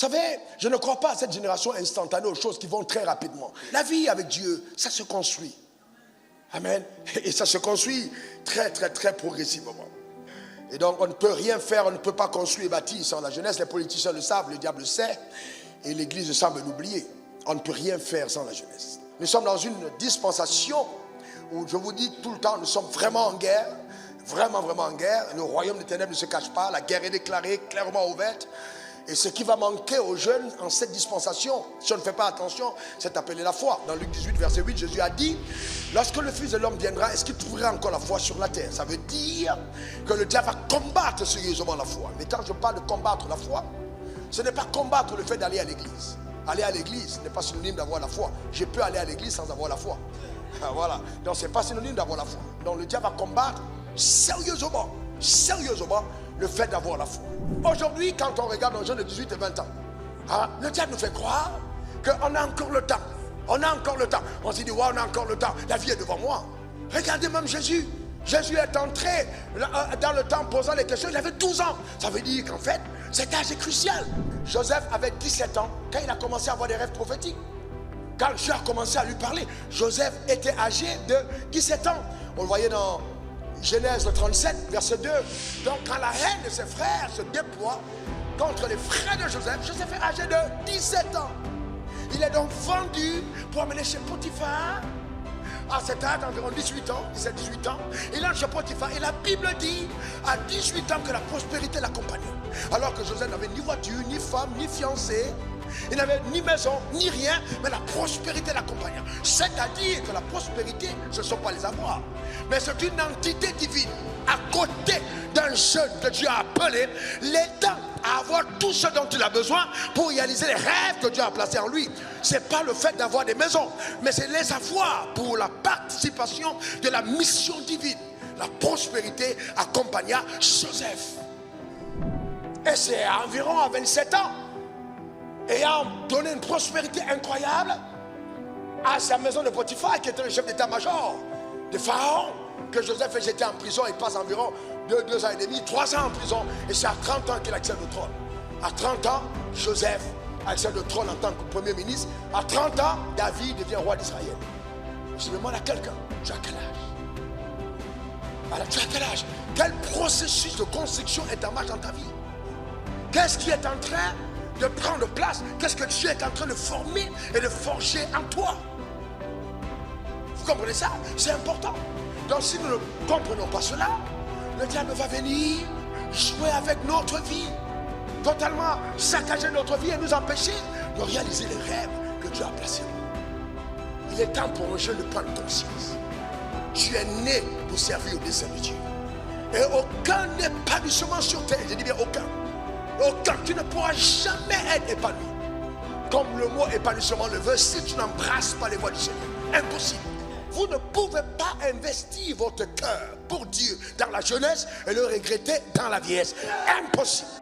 savez, je ne crois pas à cette génération instantanée, aux choses qui vont très rapidement. La vie avec Dieu, ça se construit. Amen. Et ça se construit très, très, très progressivement. Et donc, on ne peut rien faire, on ne peut pas construire et bâtir sans la jeunesse. Les politiciens le savent, le diable le sait. Et l'Église semble l'oublier. On ne peut rien faire sans la jeunesse. Nous sommes dans une dispensation où, je vous dis tout le temps, nous sommes vraiment en guerre. Vraiment, vraiment en guerre. Le royaume des ténèbres ne se cache pas. La guerre est déclarée, clairement ouverte. Et ce qui va manquer aux jeunes en cette dispensation, si on ne fait pas attention, c'est appelé la foi. Dans Luc 18, verset 8, Jésus a dit, lorsque le Fils de l'homme viendra, est-ce qu'il trouvera encore la foi sur la terre? Ça veut dire que le diable va combattre sérieusement la foi. Mais quand je parle de combattre la foi, ce n'est pas combattre le fait d'aller à l'église. Aller à l'église n'est pas synonyme d'avoir la foi. Je peux aller à l'église sans avoir la foi. Voilà. Donc ce n'est pas synonyme d'avoir la foi. Donc le diable va combattre sérieusement le fait d'avoir la foi. Aujourd'hui, quand on regarde un jeune de 18 et 20 ans, le diable nous fait croire qu'on a encore le temps. On a encore le temps. On se dit, ouais, on a encore le temps. La vie est devant moi. Regardez même Jésus. Jésus est entré dans le temps posant les questions. Il avait 12 ans. Ça veut dire qu'en fait, cet âge est crucial. Joseph avait 17 ans quand il a commencé à avoir des rêves prophétiques. Quand Dieu a commencé à lui parler, Joseph était âgé de 17 ans. On le voyait dans Genèse 37, verset 2. Donc quand la haine de ses frères se déploie contre les frères de Joseph, Joseph est âgé de 17 ans. Il est donc vendu pour amener chez Potiphar. À cet âge d'environ 18 ans, 17-18 ans, il entre chez Potiphar. Et la Bible dit à 18 ans que la prospérité l'accompagnait. Alors que Joseph n'avait ni voiture, ni femme, ni fiancé. Il n'avait ni maison, ni rien, mais la prospérité l'accompagnait. C'est-à-dire que la prospérité, ce ne sont pas les avoirs, mais c'est une entité divine à côté d'un jeune que Dieu a appelé, l'aidant à avoir tout ce dont il a besoin pour réaliser les rêves que Dieu a placés en lui. Ce n'est pas le fait d'avoir des maisons, mais c'est les avoir pour la participation de la mission divine. La prospérité accompagna Joseph. Et c'est environ à 27 ans, ayant donné une prospérité incroyable à sa maison de Potiphar, qui était le chef d'état-major de Pharaon, que Joseph est jeté en prison. Il passe environ 2 ans et demi, 3 ans en prison. Et c'est à 30 ans qu'il accède au trône. À 30 ans, Joseph accède au trône en tant que premier ministre. À 30 ans, David devient roi d'Israël. Je demande à quelqu'un, tu as quel âge? Alors, tu as quel âge? Quel processus de construction est en marche dans ta vie? Qu'est-ce qui est en train de prendre place? Qu'est-ce que Dieu est en train de former et de forger en toi? Vous comprenez ça? C'est important. Donc si nous ne comprenons pas cela, le diable va venir jouer avec notre vie, totalement saccager notre vie et nous empêcher de réaliser les rêves que Dieu a placés en nous. Il est temps pour un jeune de prendre conscience. Tu es né pour servir au dessein de Dieu. Et aucun épanouissement sur terre, je dis bien aucun. Aucun, tu ne pourras jamais être épanoui. Comme le mot épanouissement le veut, si tu n'embrasses pas les voies du Seigneur. Impossible. Vous ne pouvez pas investir votre cœur pour Dieu dans la jeunesse et le regretter dans la vieillesse. Impossible.